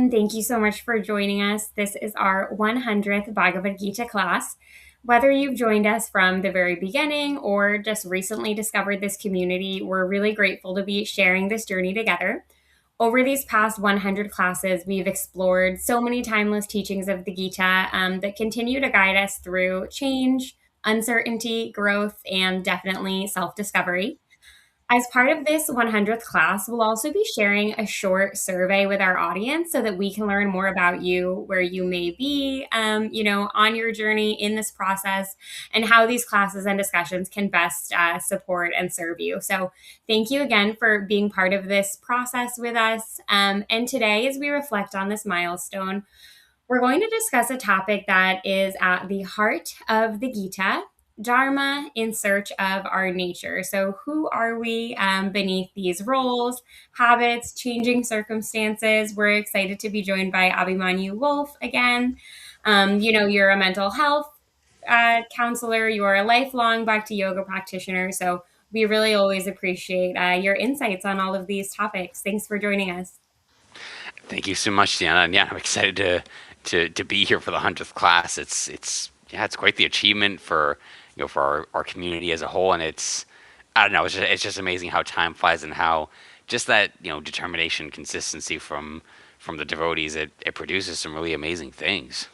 everyone. Thank you so much for joining us. This is our 100th Bhagavad Gita class. Whether you've joined us from the very beginning or just recently discovered this community, we're really grateful to be sharing this journey together. Over these past 100 classes, we've explored so many timeless teachings of the Gita that continue to guide us through change, uncertainty, growth, and definitely self discovery. As part of this 100th class, we'll also be sharing a short survey with our audience so that we can learn more about you, where you may be, on your journey in this process, and how these classes and discussions can best support and serve you. So, thank you again for being part of this process with us. And today, as we reflect on this milestone, we're going to discuss a topic that is at the heart of the Gita: Dharma in search of our nature. So, who are we beneath these roles, habits, changing circumstances? We're excited to be joined by Abhimanyu Wolf again. You're a mental health counselor, you're a lifelong Bhakti yoga practitioner. So, we really always appreciate your insights on all of these topics. Thanks for joining us. Thank you so much, Deanna. And yeah, I'm excited to be here for the 100th class. It's quite the achievement for for our community as a whole, and it's I don't know, it's just amazing how time flies and how just that determination, consistency from the devotees, it produces some really amazing things.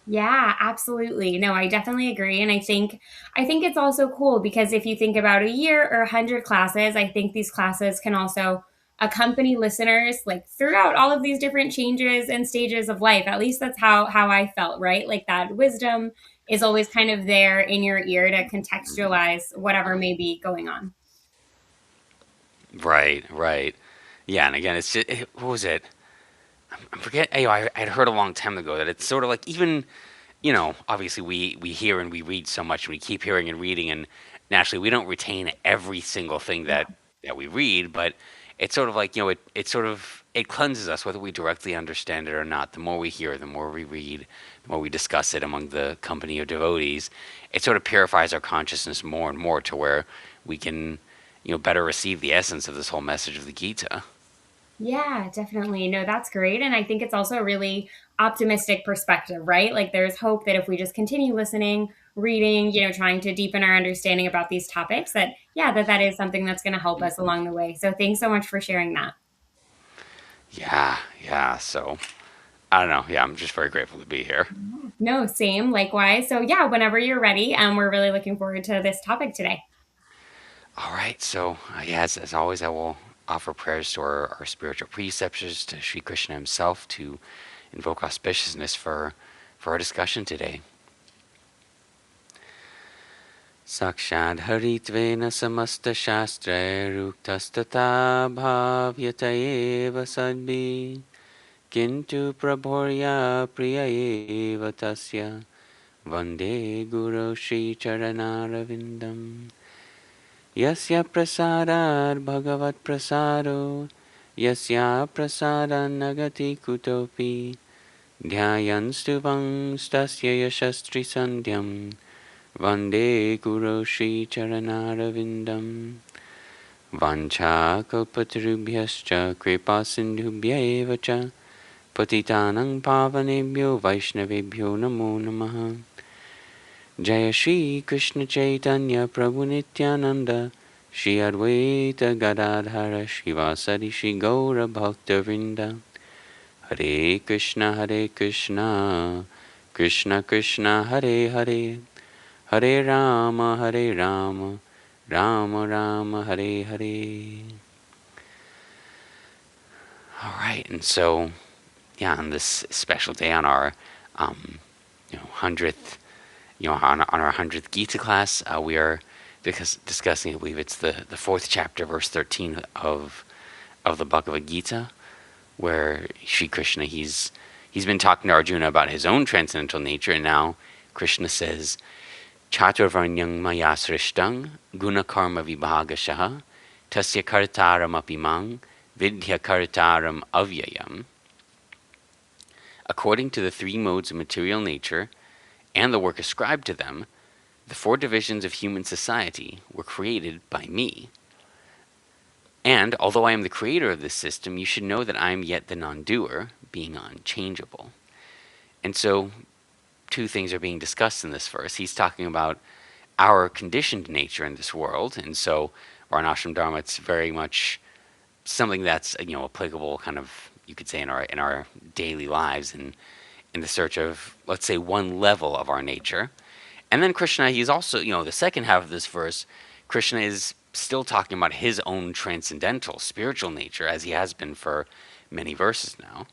Yeah, absolutely. No, I definitely agree. And I think it's also cool because if you think about a year or 100 classes, I think these classes can also accompany listeners like throughout all of these different changes and stages of life. At least that's how I felt, right? Like that wisdom is always kind of there in your ear to contextualize whatever may be going on. Right, right. Yeah, and again, it's just what was it? I forget. I'd heard a long time ago that it's sort of like even obviously we hear and we read so much and we keep hearing and reading and naturally we don't retain every single thing that we read, but it's sort of like, it cleanses us whether we directly understand it or not. The more we hear, the more we read, the more we discuss it among the company of devotees, it sort of purifies our consciousness more and more to where we can, better receive the essence of this whole message of the Gita. Yeah, definitely. No, that's great. And I think it's also a really optimistic perspective, right? Like there's hope that if we just continue listening, reading, trying to deepen our understanding about these topics, that, yeah, that is something that's going to help us along the way. So thanks so much for sharing that. Yeah, yeah. So I don't know. Yeah, I'm just very grateful to be here. No, same, likewise. So yeah, whenever you're ready, we're really looking forward to this topic today. All right. So, yeah, as always, I will offer prayers to our spiritual preceptors, to Sri Krishna himself, to invoke auspiciousness for our discussion today. Sakshad haritvena samasta shastra ruktastata bhavyata eva sadbi kintu prabhorya priya eva tasya vande guru shri charanaravindam. Yasya prasadad bhagavat prasado yasya prasadan nagati kutopi dhyayanstu stasya yashastri sandhyam vande guru shri charanaravindam. Vancha kalpatarubhyascha kripa sindhubhya eva cha patitanang pavanebhyo vaishnavebhyo namo namaha. Jaya Shri Krishna Chaitanya Prabhu Nityananda Shri Advaita Gadadhara Shivasadi Shri Gaura Bhakta Vrinda. Hare Krishna Krishna Krishna Hare Hare, Hare Rama Rama Rama Hare Hare. All right, and so yeah, on this special day on our 100th, on our 100th Gita class, we are discussing, I believe it's the fourth chapter, verse 13 of the Bhagavad Gita, where Sri Krishna, he's been talking to Arjuna about his own transcendental nature, and now Krishna says, Chaturvarnyang maya srishtang guna karma vibhagashaha tasya kartaram apimang vidya kartaram avyayam. According to the three modes of material nature and the work ascribed to them, the four divisions of human society were created by me. And although I am the creator of this system, you should know that I am yet the non-doer, being unchangeable. And so, two things are being discussed in this verse. He's talking about our conditioned nature in this world, and so Varnashram Dharma, it's very much something that's applicable, kind of you could say in our daily lives, and in the search of, let's say, one level of our nature. And then Krishna, he's also, the second half of this verse, Krishna is still talking about his own transcendental spiritual nature, as he has been for many verses now.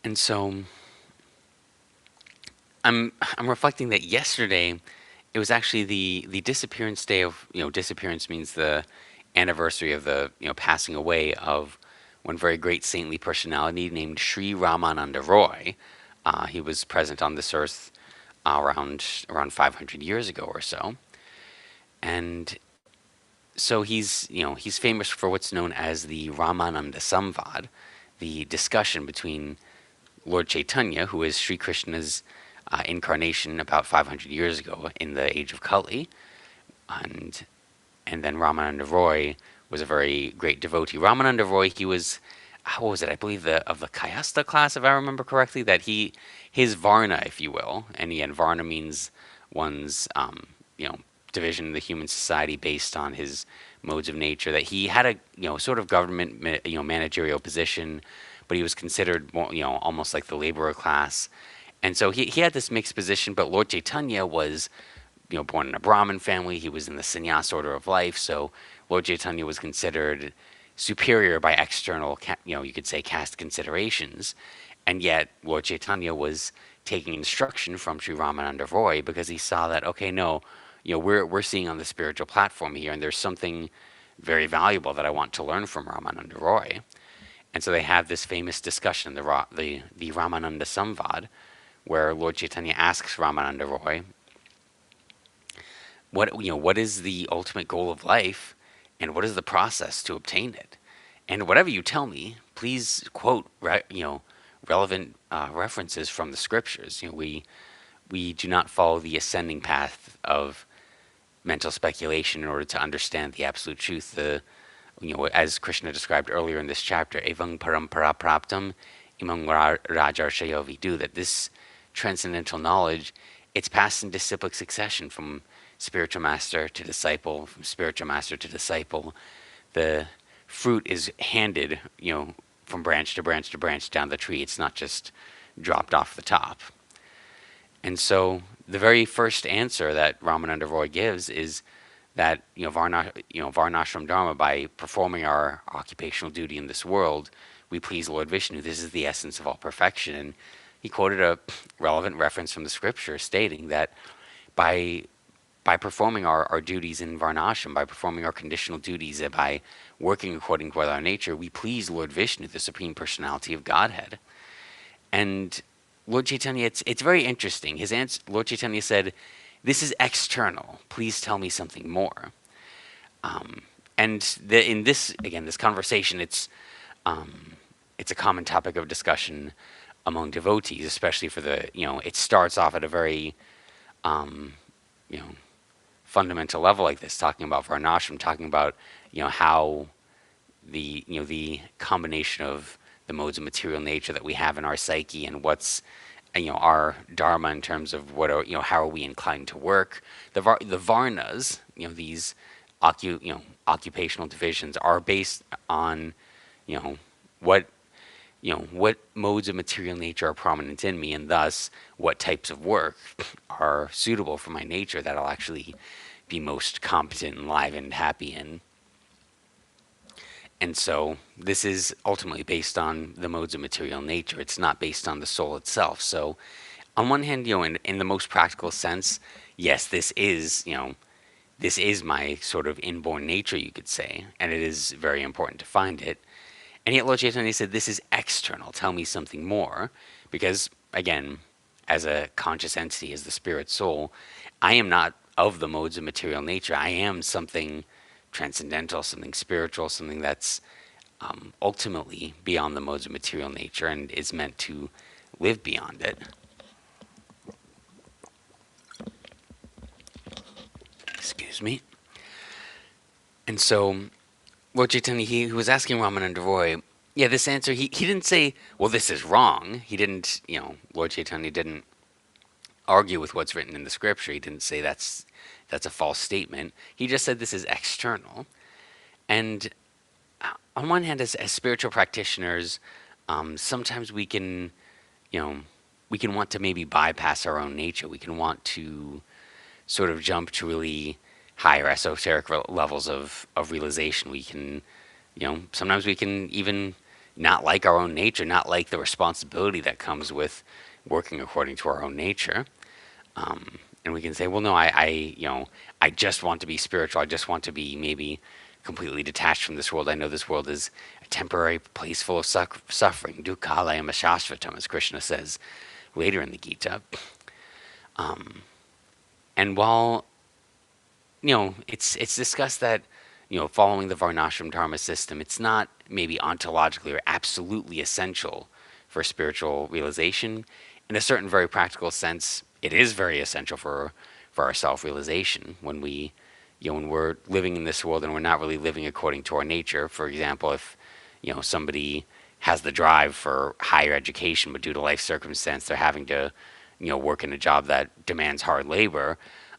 And so I'm reflecting that yesterday it was actually the disappearance day of, disappearance means the anniversary of the passing away of one very great saintly personality named Sri Ramananda Roy. He was present on this earth around 500 years ago or so, and so he's famous for what's known as the Ramananda Samvad, the discussion between Lord Chaitanya, who is Sri Krishna's incarnation about 500 years ago in the age of Kali, and and then Ramananda Roy was a very great devotee. Ramananda Roy, he was, what was it? I believe of the Kayasta class, if I remember correctly. That his Varna, if you will, and again, Varna means one's you know division in the human society based on his modes of nature. That he had a sort of government managerial position, but he was considered more, almost like the laborer class. And so he had this mixed position, but Lord Chaitanya was born in a Brahmin family. He was in the sannyas order of life, so Lord Chaitanya was considered superior by external, you could say, caste considerations. And yet, Lord Chaitanya was taking instruction from Sri Ramananda Roy because he saw that, okay, no, we're seeing on the spiritual platform here, and there's something very valuable that I want to learn from Ramananda Roy. And so they have this famous discussion, the Ramananda Samvad, where Lord Chaitanya asks Ramananda Roy, what is the ultimate goal of life, and what is the process to obtain it? And whatever you tell me, please quote relevant references from the scriptures. We do not follow the ascending path of mental speculation in order to understand the absolute truth. As Krishna described earlier in this chapter, evang parampara praptam imang rajarshayo vidu, that this transcendental knowledge, it's passed in disciplic succession from spiritual master to disciple, from spiritual master to disciple. The fruit is handed, from branch to branch to branch down the tree. It's not just dropped off the top. And so the very first answer that Ramananda Roy gives is that Varnashram Dharma, by performing our occupational duty in this world, we please Lord Vishnu. This is the essence of all perfection. And he quoted a relevant reference from the scripture stating that by performing our duties in Varnashram, by performing our conditional duties, and by working according to our nature, we please Lord Vishnu, the Supreme Personality of Godhead. And Lord Chaitanya, it's very interesting. His answer, Lord Chaitanya said, "This is external. Please tell me something more." In this conversation, it's a common topic of discussion among devotees, especially for it starts off at a very, you know, fundamental level like this, talking about Varnashram, talking about how the combination of the modes of material nature that we have in our psyche, and what's our dharma in terms of what are how are we inclined to work. The varnas, these occupational divisions, are based on what what modes of material nature are prominent in me, and thus what types of work are suitable for my nature that I'll actually be most competent, enlivened, happy in. And so this is ultimately based on the modes of material nature. It's not based on the soul itself. So on one hand, in the most practical sense, yes, this is my sort of inborn nature, you could say, and it is very important to find it. And yet Lord Chaitanya said, this is external. Tell me something more. Because, again, as a conscious entity, as the spirit soul, I am not of the modes of material nature. I am something transcendental, something spiritual, something that's ultimately beyond the modes of material nature and is meant to live beyond it. Excuse me. And so Lord Chaitanya, he was asking Ramananda Roy, yeah, this answer, he didn't say, well, this is wrong. He didn't, Lord Chaitanya didn't argue with what's written in the scripture. He didn't say that's a false statement. He just said this is external. And on one hand, as spiritual practitioners, sometimes you know, we can want to maybe bypass our own nature. We can want to sort of jump to really higher esoteric levels of realization. We can, sometimes we can even not like our own nature, not like the responsibility that comes with working according to our own nature. And we can say, well, no, I just want to be spiritual. I just want to be maybe completely detached from this world. I know this world is a temporary place full of suffering. Dukkhalayam ashashvatam, as Krishna says later in the Gita. And while it's discussed that following the Varnashram Dharma system, it's not maybe ontologically or absolutely essential for spiritual realization. In a certain very practical sense, it is very essential for our self realization when when we're living in this world and we're not really living according to our nature. For example, if somebody has the drive for higher education, but due to life circumstance, they're having to work in a job that demands hard labor.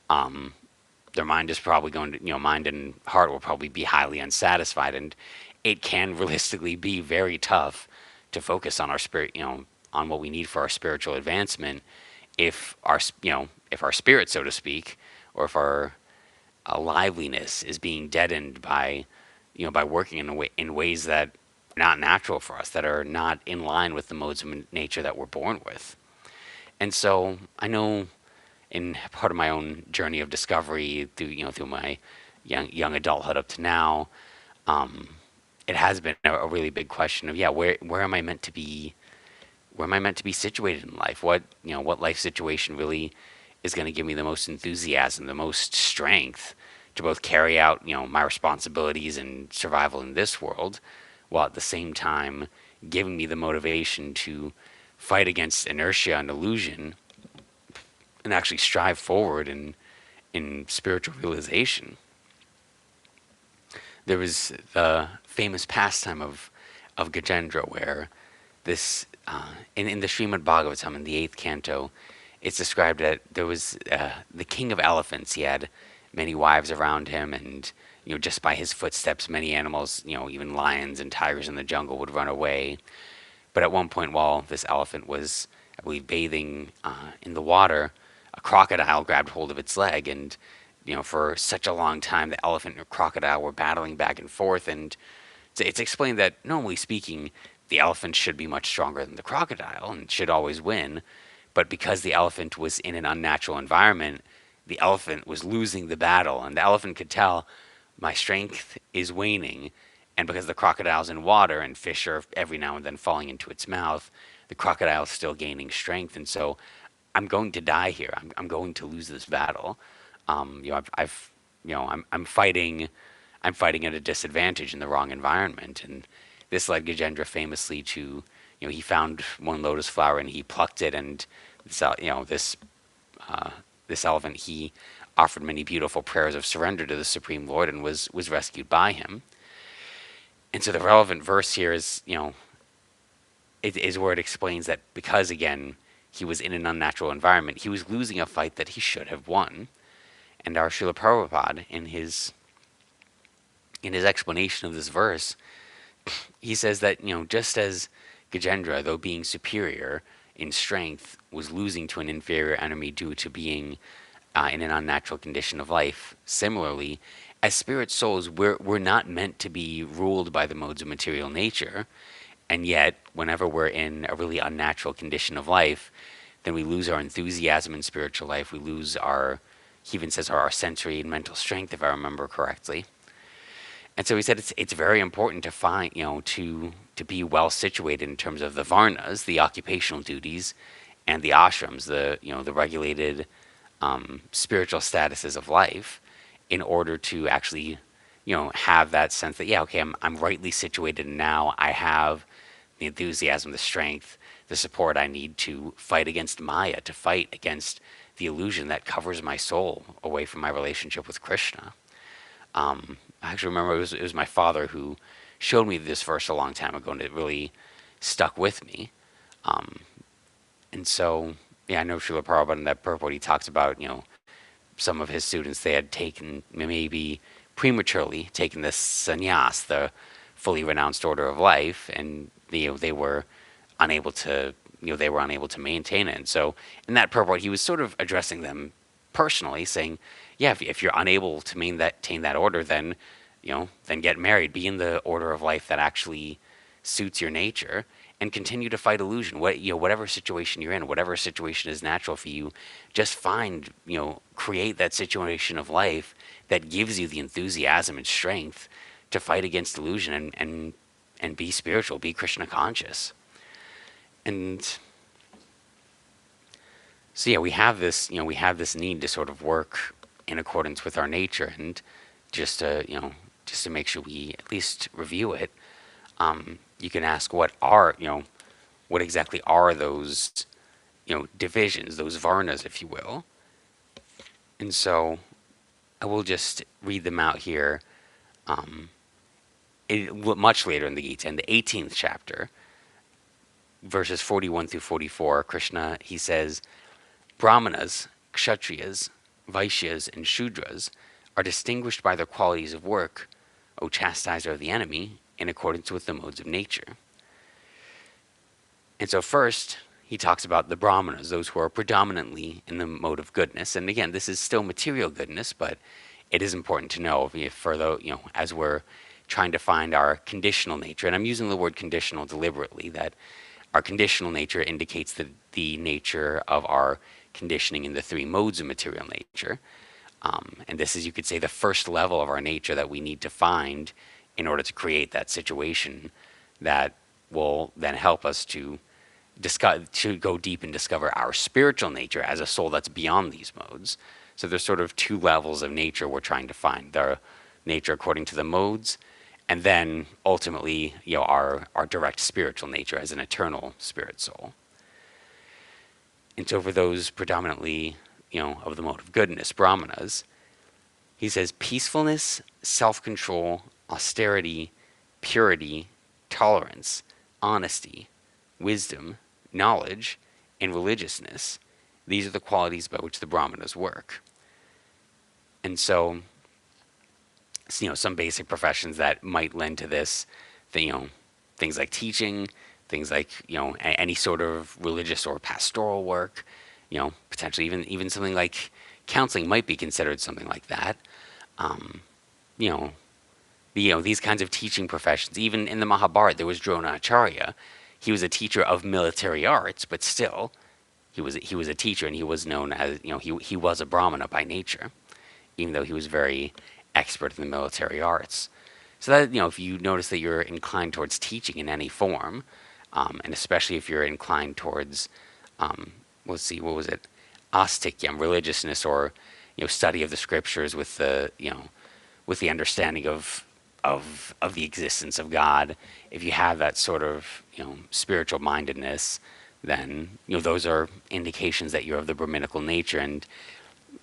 Their mind is probably going to, mind and heart will probably be highly unsatisfied, and it can realistically be very tough to focus on our spirit, on what we need for our spiritual advancement, if if our spirit, so to speak, or if our liveliness is being deadened by, by working in ways that are not natural for us, that are not in line with the modes of nature that we're born with. And so I know in part of my own journey of discovery through my young adulthood up to now, it has been a really big question of where am I meant to be, where am I meant to be situated in life? What life situation really is going to give me the most enthusiasm, the most strength to both carry out my responsibilities and survival in this world, while at the same time giving me the motivation to fight against inertia and illusion and actually strive forward in spiritual realization. There was the famous pastime of Gajendra, where this in the Srimad Bhagavatam in the eighth canto, it's described that there was the king of elephants. He had many wives around him, and just by his footsteps, many animals, even lions and tigers in the jungle would run away. But at one point, while this elephant was, I believe, bathing in the water, a crocodile grabbed hold of its leg, and for such a long time, the elephant and crocodile were battling back and forth. And it's explained that normally speaking, the elephant should be much stronger than the crocodile and should always win. But because the elephant was in an unnatural environment, the elephant was losing the battle, and the elephant could tell my strength is waning. And because the crocodile's in water and fish are every now and then falling into its mouth, the crocodile is still gaining strength. And so I'm going to die here. I'm going to lose this battle. I've I'm fighting at a disadvantage in the wrong environment. And this led Gajendra famously to, he found one lotus flower and he plucked it, and this elephant, he offered many beautiful prayers of surrender to the Supreme Lord and was rescued by him. And so the relevant verse here is, it is where it explains that because, again, he was in an unnatural environment, he was losing a fight that he should have won. And our Srila Prabhupada, in his explanation of this verse, he says that, just as Gajendra, though being superior in strength, was losing to an inferior enemy due to being in an unnatural condition of life, similarly, as spirit souls, we're not meant to be ruled by the modes of material nature. And yet, whenever we're in a really unnatural condition of life, then we lose our enthusiasm in spiritual life. We lose he even says our sensory and mental strength, if I remember correctly. And so he said it's very important to find, to be well situated in terms of the varnas, the occupational duties, and the ashrams, the regulated spiritual statuses of life, in order to actually, have that sense that okay, I'm rightly situated now. I have the enthusiasm, the strength, the support I need to fight against Maya, to fight against the illusion that covers my soul away from my relationship with Krishna. I actually remember it was my father who showed me this verse a long time ago, and it really stuck with me. Um, and so, yeah, I know Srila Prabhupada in that purport, he talks about, some of his students, they had taken, maybe prematurely taken this sannyas, the fully renounced order of life, and they were unable to they were unable to maintain it. And so in that purport, he was sort of addressing them personally, saying, yeah, if you're unable to maintain that order, then then get married, be in the order of life that actually suits your nature, and continue to fight illusion. Whatever situation you're in, whatever situation is natural for you, just find, create that situation of life that gives you the enthusiasm and strength to fight against illusion, and be spiritual, be Krishna conscious. And so yeah, we have this need to sort of work in accordance with our nature, and just to just to make sure we at least review it. You can ask, what exactly are those divisions, those varnas, if you will. And so I will just read them out here. Um, Much later in the Gita, in the 18th chapter, verses 41 through 44, Krishna, he says, Brahmanas, Kshatriyas, Vaishyas, and Shudras are distinguished by their qualities of work, O chastiser of the enemy, in accordance with the modes of nature. And so first, he talks about the Brahmanas, those who are predominantly in the mode of goodness. And again, this is still material goodness, but it is important to know, as we're trying to find our conditional nature, and I'm using the word conditional deliberately, that our conditional nature indicates the nature of our conditioning in the three modes of material nature. And this is, you could say, the first level of our nature that we need to find in order to create that situation that will then help us to go deep and discover our spiritual nature as a soul that's beyond these modes. So there's sort of two levels of nature we're trying to find: the nature according to the modes, and then ultimately, our direct spiritual nature as an eternal spirit soul. And so for those predominantly, of the mode of goodness, brahmanas, he says peacefulness, self-control, austerity, purity, tolerance, honesty, wisdom, knowledge, and religiousness. These are the qualities by which the brahmanas work. And so, some basic professions that might lend to this, things like teaching, things like, any sort of religious or pastoral work, potentially even something like counseling might be considered something like that. Um, you know, these kinds of teaching professions. Even in the Mahabharata, there was Dronacharya. He was a teacher of military arts, but still, he was a teacher, and he was known as, he was a brahmana by nature, even though he was very expert in the military arts. So that, if you notice that you're inclined towards teaching in any form, and especially if you're inclined towards, let's see, what was it, astikyam, religiousness, or study of the scriptures with with the understanding of the existence of God. If you have that sort of spiritual mindedness, then those are indications that you're of the Brahminical nature, and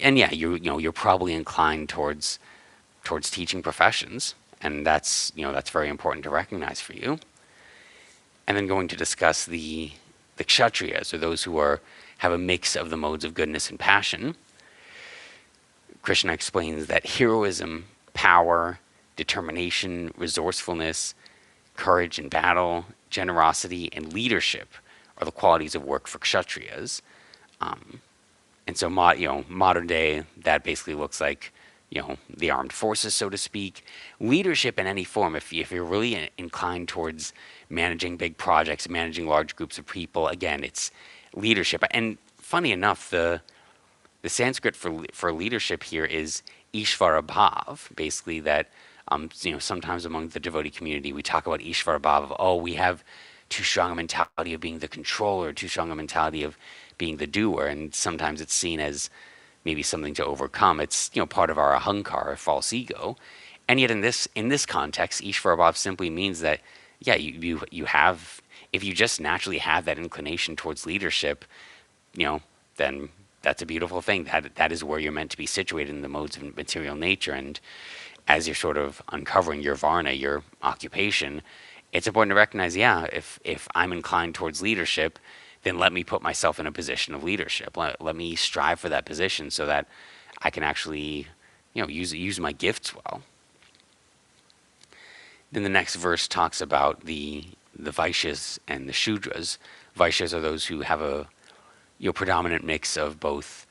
yeah, you're probably inclined towards teaching professions, and that's very important to recognize for you. And then going to discuss the kshatriyas, or those who have a mix of the modes of goodness and passion. Krishna explains that heroism, power, determination, resourcefulness, courage in battle, generosity, and leadership are the qualities of work for kshatriyas. And so, modern day, that basically looks like, the armed forces, so to speak. Leadership in any form, if you're really inclined towards managing big projects, managing large groups of people, again, it's leadership. And funny enough, the Sanskrit for leadership here is Ishvara Bhav, basically that, sometimes among the devotee community, we talk about Ishvara Bhav of, oh, we have too strong a mentality of being the controller, too strong a mentality of being the doer, and sometimes it's seen as maybe something to overcome. It's part of our ahankar, false ego, and yet in this context, Ishvara Bhav simply means that yeah, you have, if you just naturally have that inclination towards leadership, then that's a beautiful thing. That is where you're meant to be situated in the modes of material nature, as you're sort of uncovering your varna, your occupation, it's important to recognize, yeah, if I'm inclined towards leadership, then let me put myself in a position of leadership. Let me strive for that position so that I can actually, use my gifts well. Then the next verse talks about the Vaishyas and the Shudras. Vaishyas are those who have a predominant mix of both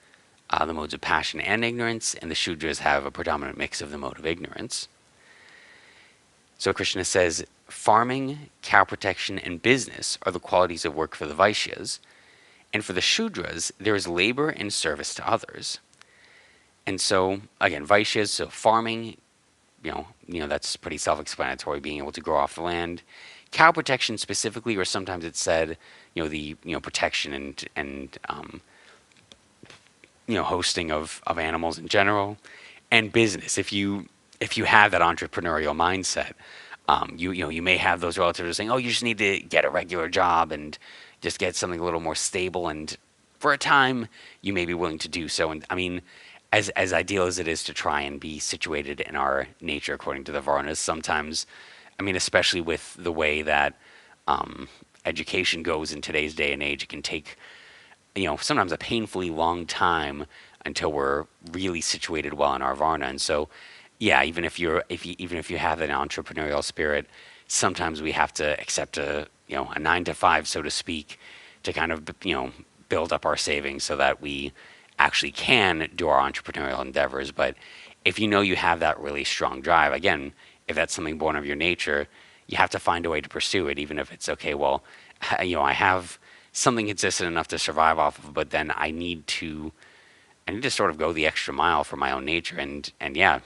the modes of passion and ignorance, and the Shudras have a predominant mix of the mode of ignorance. So Krishna says, farming, cow protection, and business are the qualities of work for the Vaishyas, and for the Shudras, there is labor and service to others. And so, again, Vaishyas, so farming, that's pretty self-explanatory, being able to grow off the land. Cow protection specifically, or sometimes it's said, the protection and hosting of animals in general, and business. If you have that entrepreneurial mindset, you may have those relatives who are saying, oh, you just need to get a regular job and just get something a little more stable, and for a time you may be willing to do so. And I mean, as ideal as it is to try and be situated in our nature according to the Varnas, sometimes, I mean, especially with the way that education goes in today's day and age, it can take, sometimes a painfully long time until we're really situated well in our Varna. And so, yeah, even if you have an entrepreneurial spirit, sometimes we have to accept a 9 to 5, so to speak, to kind of build up our savings so that we actually can do our entrepreneurial endeavors. But if you have that really strong drive, again, if that's something born of your nature, you have to find a way to pursue it, even if it's okay. Well, I have something consistent enough to survive off of, but then I need to sort of go the extra mile for my own nature, and yeah,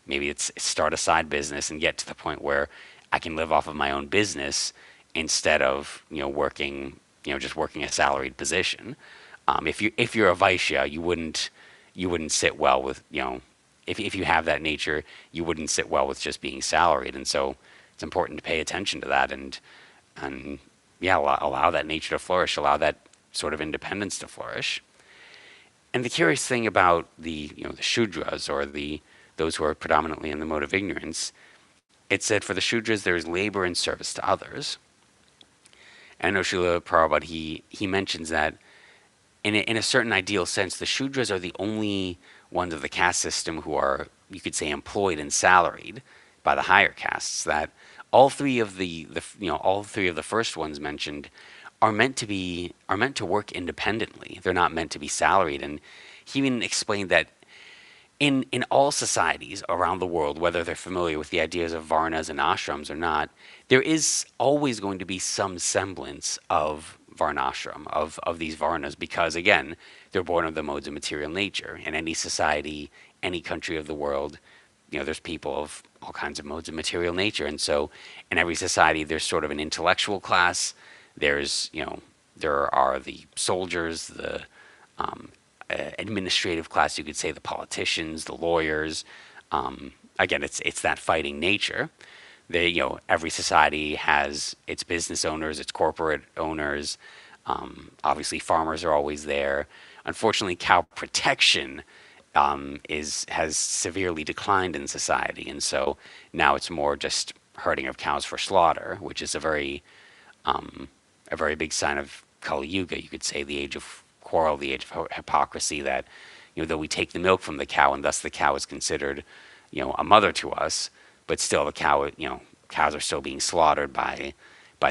maybe it's start a side business and get to the point where I can live off of my own business instead of working just working a salaried position. If you're a Vaishya, you wouldn't sit well with if you have that nature, you wouldn't sit well with just being salaried. And so it's important to pay attention to that, and yeah, allow that nature to flourish, allow that sort of independence to flourish. And the curious thing about the Shudras, or those who are predominantly in the mode of ignorance, it said for the Shudras there is labor and service to others. And I know Srila Prabhupada, he mentions that in a certain ideal sense, the Shudras are the only ones of the caste system who are, you could say, employed and salaried by the higher castes. That all three of the first ones mentioned are meant to work independently. They're not meant to be salaried. And he even explained that in all societies around the world, whether they're familiar with the ideas of varnas and ashrams or not, there is always going to be some semblance of varnashram, of these varnas, because again, they're born of the modes of material nature. In any society, any country of the world, there's people of all kinds of modes of material nature. And so in every society, there's sort of an intellectual class. There are the soldiers, the administrative class, you could say, the politicians, the lawyers. Again, it's that fighting nature. Every society has its business owners, its corporate owners. Obviously, farmers are always there. Unfortunately, cow protection has severely declined in society, and so now it's more just herding of cows for slaughter, which is a very big sign of Kali Yuga. You could say the age of quarrel, the age of hypocrisy. That though we take the milk from the cow, and thus the cow is considered a mother to us, but still the cows are still being slaughtered by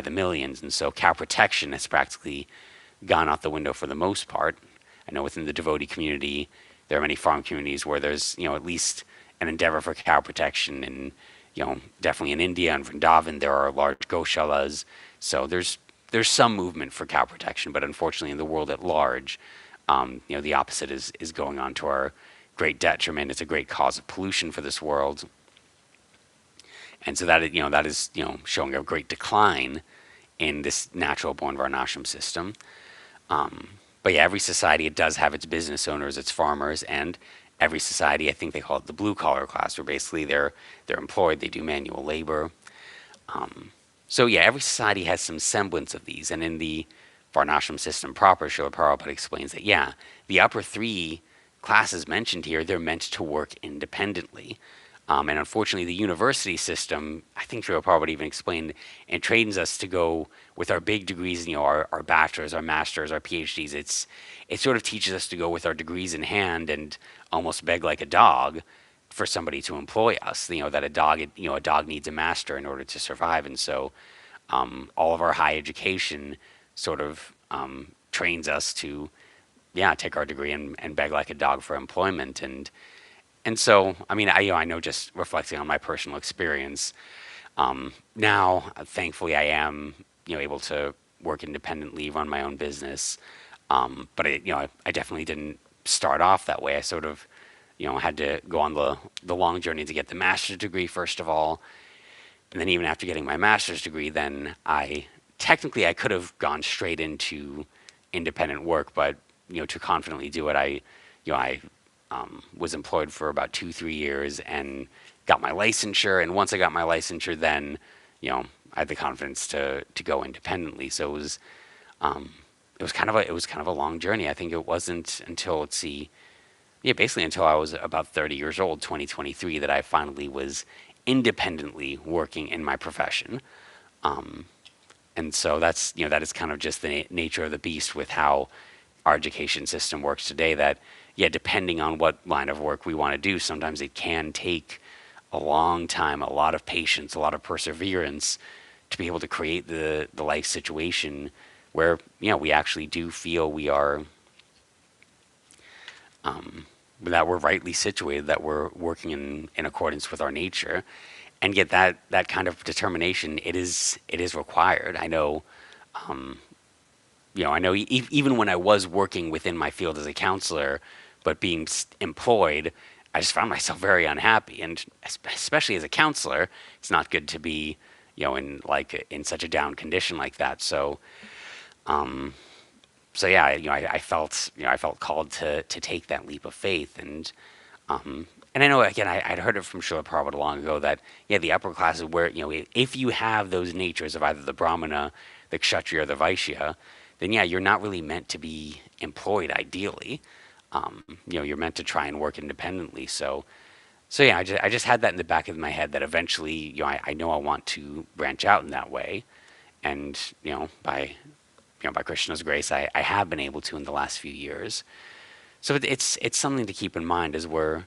the millions. And so cow protection has practically gone out the window for the most part. I know within the devotee community, there are many farm communities where there's at least an endeavor for cow protection, and definitely in India and Vrindavan there are large goshalas. So there's some movement for cow protection, but unfortunately in the world at large, the opposite is going on to our great detriment. It's a great cause of pollution for this world. And so that is showing a great decline in this natural born varnashram system. But yeah, every society, it does have its business owners, its farmers, and every society, I think they call it the blue collar class, where basically they're employed, they do manual labor. So yeah, every society has some semblance of these, and in the varnashram system proper, Srila Prabhupada explains that yeah, the upper three classes mentioned here, they're meant to work independently. And unfortunately, the university system, I think Srila Prabhupada even explained, and trains us to go with our big degrees, our bachelors, our masters, our PhDs. It sort of teaches us to go with our degrees in hand and almost beg like a dog for somebody to employ us. That a dog needs a master in order to survive. And so all of our high education sort of trains us to, yeah, take our degree and beg like a dog for employment. And so, I mean, I know just reflecting on my personal experience, now, thankfully, I am, able to work independently, run my own business. But I definitely didn't start off that way. I sort of, had to go on the long journey to get the master's degree, first of all. And then even after getting my master's degree, then I could have gone straight into independent work, but, to confidently do it, I was employed for about 2, 3 years and got my licensure. And once I got my licensure, then, I had the confidence to go independently. So it was kind of a long journey. I think it wasn't until, let's see, yeah, basically until I was about 30 years old, 2023, that I finally was independently working in my profession. And so that is kind of just the nature of the beast with how our education system works today. That, yeah, depending on what line of work we want to do, sometimes it can take a long time, a lot of patience, a lot of perseverance to be able to create the life situation where, we actually do feel we are, that we're rightly situated, that we're working in accordance with our nature. And yet that kind of determination, it is required. Even when I was working within my field as a counselor, but being employed, I just found myself very unhappy. And especially as a counselor, it's not good to be, in such a down condition like that. So yeah, I felt called to take that leap of faith. And I know, again, I'd heard it from Srila Prabhupada long ago that, yeah, the upper classes where, if you have those natures of either the Brahmana, the Kshatriya, or the Vaishya, then yeah, you're not really meant to be employed ideally. You're meant to try and work independently. So yeah, I just had that in the back of my head that eventually, I know I want to branch out in that way. And, by Krishna's grace, I have been able to in the last few years. So it's something to keep in mind as we're,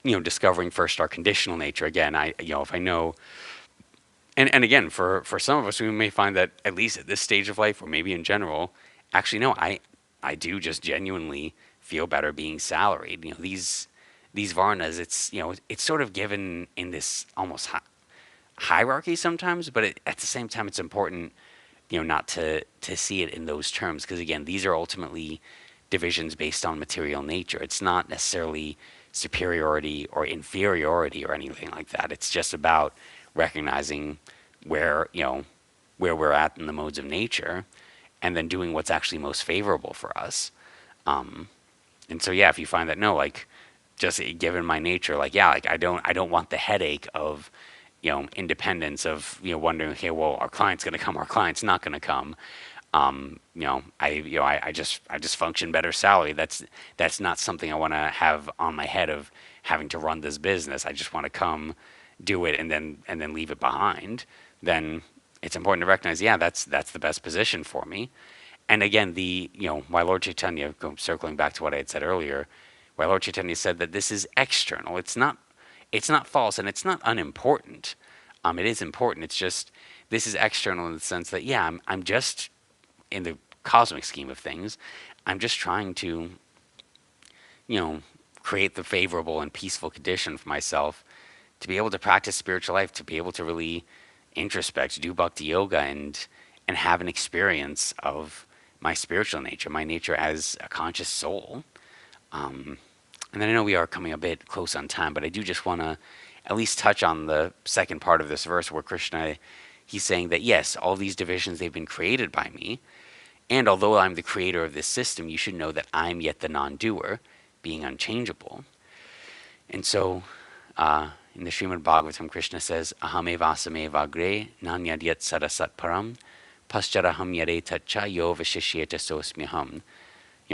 discovering first our conditional nature. Again, if I know, and again, for some of us, we may find that at least at this stage of life, or maybe in general, actually, no, I do just genuinely feel better being salaried. These varnas, it's sort of given in this almost hierarchy sometimes, but at the same time, it's important, not to see it in those terms, because again, these are ultimately divisions based on material nature. It's not necessarily superiority or inferiority or anything like that. It's just about recognizing where where we're at in the modes of nature, and then doing what's actually most favorable for us. And so yeah, if you find that, no, like, just given my nature, like, yeah, like I don't want the headache of, independence, of, wondering, okay, well, our client's going to come, our client's not going to come. I just function better salary. That's not something I want to have on my head of having to run this business. I just want to come, do it, and then leave it behind. Then it's important to recognize, yeah, that's the best position for me. And again, my Lord Chaitanya, circling back to what I had said earlier, my Lord Chaitanya said that this is external. It's not false, and it's not unimportant. It is important. It's just, this is external in the sense that, yeah, I'm just, in the cosmic scheme of things, I'm just trying to, create the favorable and peaceful condition for myself to be able to practice spiritual life, to be able to really introspect, do bhakti yoga, and have an experience of my spiritual nature, my nature as a conscious soul. And then I know we are coming a bit close on time, but I do just want to at least touch on the second part of this verse where Krishna, he's saying that yes, all these divisions, they've been created by me. And although I'm the creator of this system, you should know that I'm yet the non-doer, being unchangeable. And so in the Srimad Bhagavatam, Krishna says, Ahamevasame vagre nanyadyat sarasat param pascharaham yare tacha yo vashishyeta sosmyaham.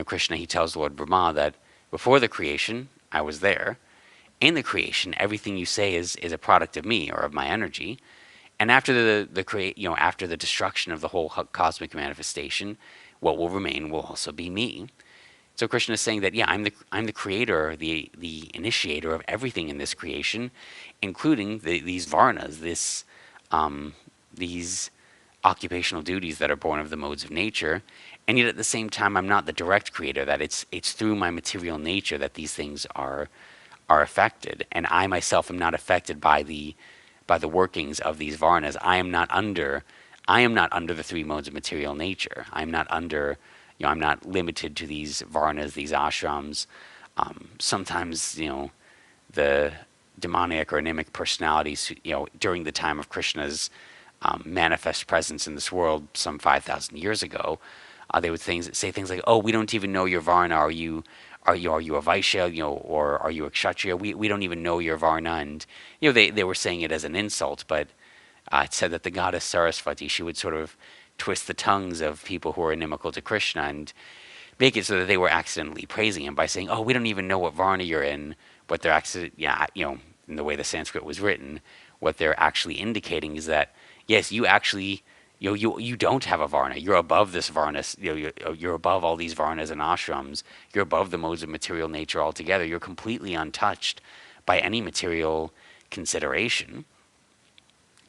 Krishna, he tells Lord Brahma that before the creation, I was there. in the creation, everything you say is a product of me or of my energy. And after the create, after the destruction of the whole cosmic manifestation, what will remain will also be me. So Krishna is saying that, yeah, I'm the creator, the initiator of everything in this creation, including these varnas, these occupational duties that are born of the modes of nature. And yet at the same time, I'm not the direct creator. That it's through my material nature that these things are affected, and I myself am not affected by the workings of these varnas. I am not under the three modes of material nature. I'm not under, I'm not limited to these varnas, these ashrams. Sometimes, the demoniac or anemic personalities, during the time of Krishna's manifest presence in this world some 5,000 years ago, they would say things like, "Oh, we don't even know your varna. Are you a vaishya, or are you a kshatriya? We don't even know your varna." And they were saying it as an insult, but it said that the goddess Saraswati, she would sort of twist the tongues of people who are inimical to Krishna and make it so that they were accidentally praising him by saying, "Oh, we don't even know what varna you're in," but they're actually, yeah, in the way the Sanskrit was written, what they're actually indicating is that yes, you actually, you don't have a varna. You're above this varna. You're above all these varnas and ashrams. You're above the modes of material nature altogether. You're completely untouched by any material consideration.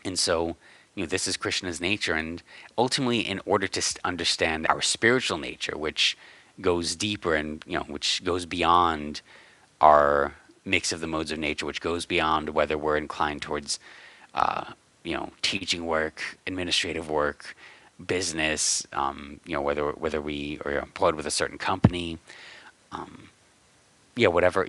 And so, this is Krishna's nature. And ultimately, in order to understand our spiritual nature, which goes deeper and, which goes beyond our mix of the modes of nature, which goes beyond whether we're inclined towards, teaching work, administrative work, business, whether we are employed with a certain company, whatever,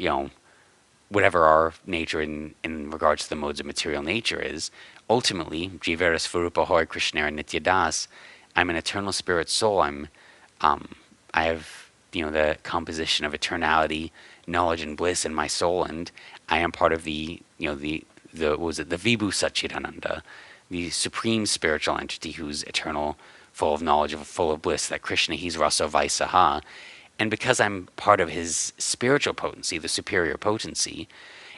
whatever our nature in regards to the modes of material nature is, ultimately, Jivera Svarupa Hoy Krishnera Nitya Das, I'm an eternal spirit soul. I have, the composition of eternality, knowledge, and bliss in my soul, and I am part of the what was it, the Vibhu Satchitananda, the supreme spiritual entity who's eternal, full of knowledge, full of bliss. That Krishna, he's Rasa Vaisaha, and because I'm part of his spiritual potency, the superior potency,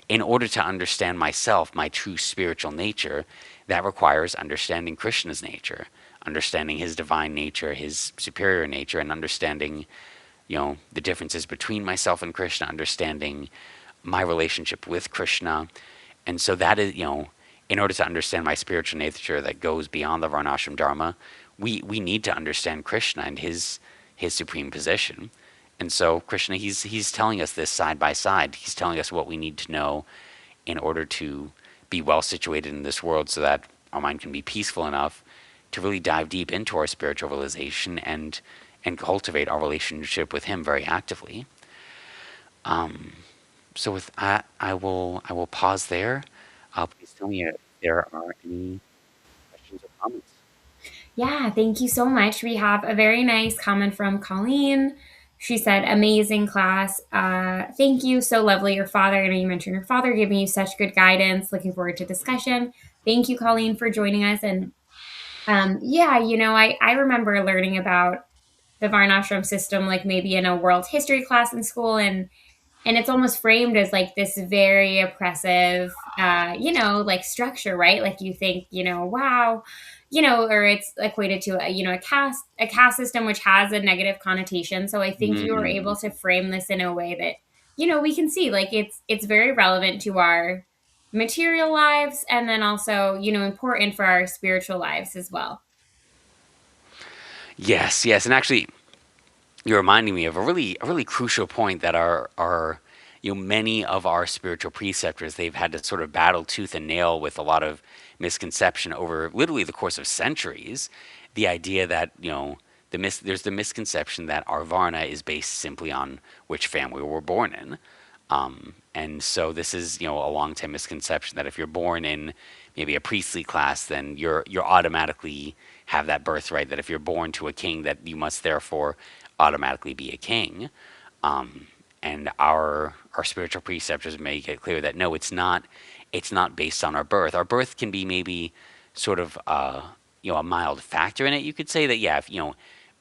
in order to understand myself, my true spiritual nature, that requires understanding Krishna's nature, understanding his divine nature, his superior nature, and understanding, the differences between myself and Krishna, understanding my relationship with Krishna. And so that is, in order to understand my spiritual nature that goes beyond the Varnashram Dharma, we need to understand Krishna and his supreme position. And so Krishna, he's telling us this side by side. He's telling us what we need to know in order to be well situated in this world so that our mind can be peaceful enough to really dive deep into our spiritual realization and cultivate our relationship with him very actively. So with that, I will pause there. Please tell me if there are any questions or comments. Yeah, thank you so much. We have a very nice comment from Colleen. She said, amazing class. Thank you. So lovely. Your father, I know you mentioned your father giving you such good guidance. Looking forward to discussion. Thank you, Colleen, for joining us. And yeah, I remember learning about the Varnashram system, like maybe in a world history class in school. And it's almost framed as like this very oppressive like structure, right? Like you think, wow, or it's equated to a caste system, which has a negative connotation. So I think you were Mm-mm. able to frame this in a way that we can see like it's very relevant to our material lives, and then also important for our spiritual lives as well. Yes, yes, and actually, you're reminding me of a really crucial point that our many of our spiritual preceptors, they've had to sort of battle tooth and nail with a lot of misconception over literally the course of centuries. The idea that there's the misconception that our varna is based simply on which family we're born in. And so this is, a long time misconception that if you're born in maybe a priestly class, then you're automatically have that birthright. That if you're born to a king, that you must therefore automatically be a king. And our spiritual preceptors make it clear that no, it's not based on our birth. Our birth can be maybe sort of a mild factor in it. You could say that, yeah, if, Srila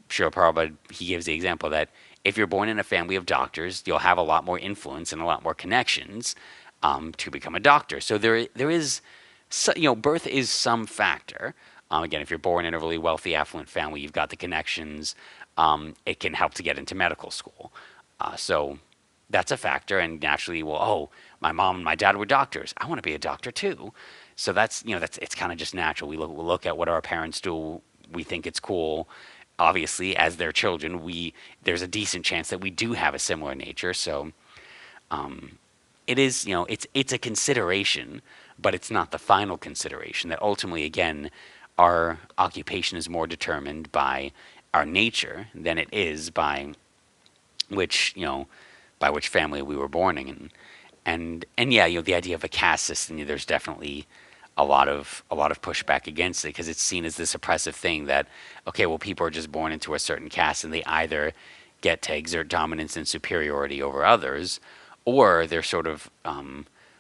Prabhupada, he gives the example that if you're born in a family of doctors, you'll have a lot more influence and a lot more connections. to become a doctor. So there is, birth is some factor. Again, if you're born in a really wealthy, affluent family, you've got the connections. It can help to get into medical school. So that's a factor. And naturally, well, oh, my mom and my dad were doctors. I want to be a doctor too. So that's it's kind of just natural. We look at what our parents do. We think it's cool. Obviously, as their children, we there's a decent chance that we do have a similar nature. So it is, it's a consideration, but it's not the final consideration. That ultimately, again, our occupation is more determined by our nature than it is which you know by which family we were born in. And yeah, the idea of a caste system, there's definitely a lot of pushback against it because it's seen as this oppressive thing that, okay, well, people are just born into a certain caste and they either get to exert dominance and superiority over others, or they're sort of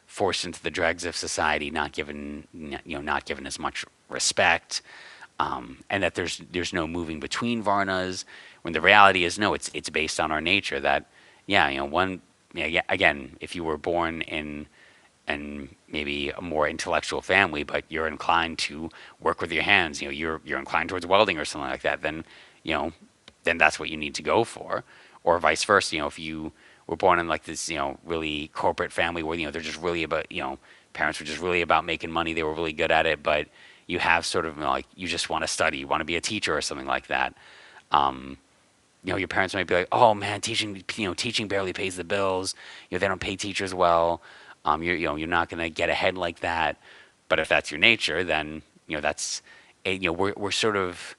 forced into the dregs of society, not given as much respect, and that there's no moving between varnas. When the reality is, no, it's based on our nature. That, yeah, one, yeah, again, if you were born in and maybe a more intellectual family, but you're inclined to work with your hands, you're inclined towards welding or something like that, you know, then that's what you need to go for. Or vice versa, if you were born in like this, really corporate family where, they're just really about, parents were just really about making money, they were really good at it, but you have sort of like, you just want to study, you want to be a teacher or something like that. Um, your parents might be like, "Oh man, teaching barely pays the bills. They don't pay teachers well. You're not going to get ahead like that." But if that's your nature, then that's, we're sort of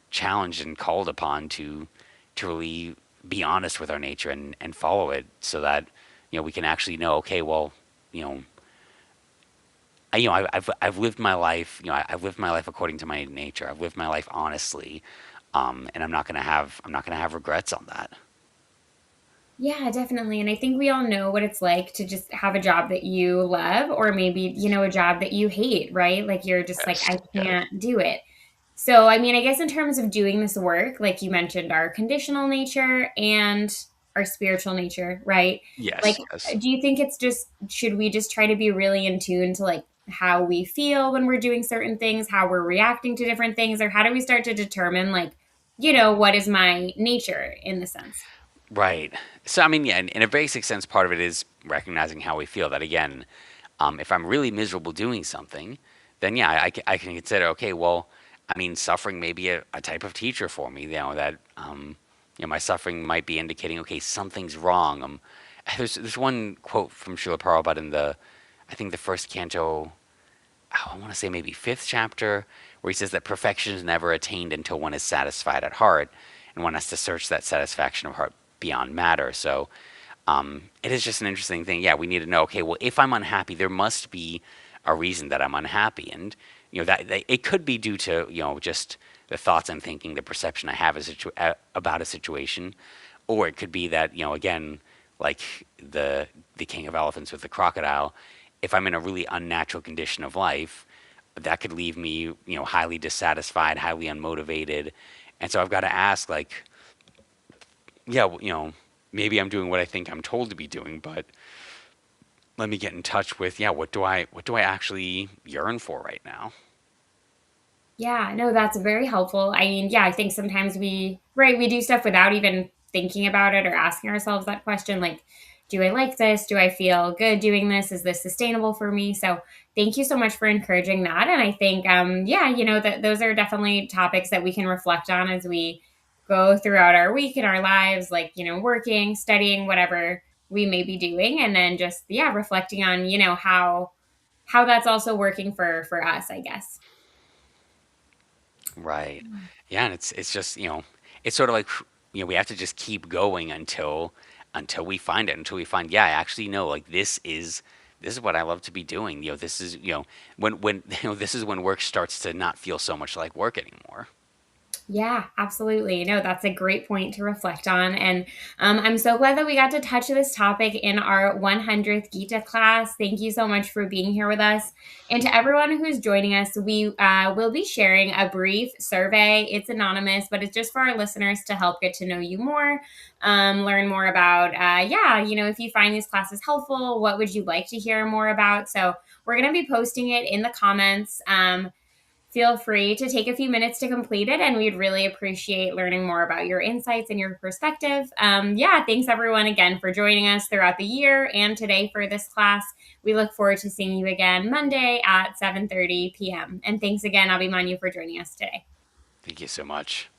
challenged and called upon to really be honest with our nature and follow it, so that we can actually know, okay, well, you know, I've lived my life, I've lived my life according to my nature. I've lived my life honestly, and I'm not gonna have regrets on that. Yeah, definitely. And I think we all know what it's like to just have a job that you love, or maybe, a job that you hate, right? Like you're just like, Yes. I Yes. can't do it. So, I mean, I guess in terms of doing this work, like you mentioned, our conditional nature and our spiritual nature, right? Like, Yes. Yes. do you think it's just, should we just try to be really in tune to like how we feel when we're doing certain things, how we're reacting to different things, or how do we start to determine, like, what is my nature in the sense? Right. So I mean, yeah, in a basic sense, part of it is recognizing how we feel. That again, if I'm really miserable doing something, then yeah, I can consider, okay, well, I mean, suffering may be a type of teacher for me. That my suffering might be indicating, okay, something's wrong. There's one quote from Srila Prabhupada in I think the first canto, I want to say maybe fifth chapter, where he says that perfection is never attained until one is satisfied at heart, and one has to search that satisfaction of heart beyond matter. So it is just an interesting thing. Yeah, we need to know. Okay, well, if I'm unhappy, there must be a reason that I'm unhappy, and that it could be due to just the thoughts I'm thinking, the perception I have about a situation, or it could be that again, like the king of elephants with the crocodile. If I'm in a really unnatural condition of life, that could leave me highly dissatisfied, highly unmotivated, and so I've got to ask, like, yeah, well, maybe I'm doing what I think I'm told to be doing, but let me get in touch with, yeah, what do I actually yearn for right now? Yeah, no, that's very helpful. I mean, yeah, I think sometimes we do stuff without even thinking about it or asking ourselves that question, like, do I like this? Do I feel good doing this? Is this sustainable for me? So, thank you so much for encouraging that. And I think, yeah, that those are definitely topics that we can reflect on as we go throughout our week and our lives, like, working, studying, whatever we may be doing, and then just, yeah, reflecting on, how that's also working for us, I guess. Right. Yeah, and it's just, it's sort of like, we have to just keep going until we find it, until we find, yeah, I actually know, like, this is what I love to be doing. This is, when this is when work starts to not feel so much like work anymore. Yeah, absolutely. No, that's a great point to reflect on. And I'm so glad that we got to touch this topic in our 100th Gita class. Thank you so much for being here with us. And to everyone who's joining us, we will be sharing a brief survey. It's anonymous, but it's just for our listeners to help get to know you more, learn more about, if you find these classes helpful, what would you like to hear more about? So we're going to be posting it in the comments. Feel free to take a few minutes to complete it, and we'd really appreciate learning more about your insights and your perspective. Thanks everyone again for joining us throughout the year and today for this class. We look forward to seeing you again Monday at 7:30 p.m. And thanks again, Abhimanyu, for joining us today. Thank you so much.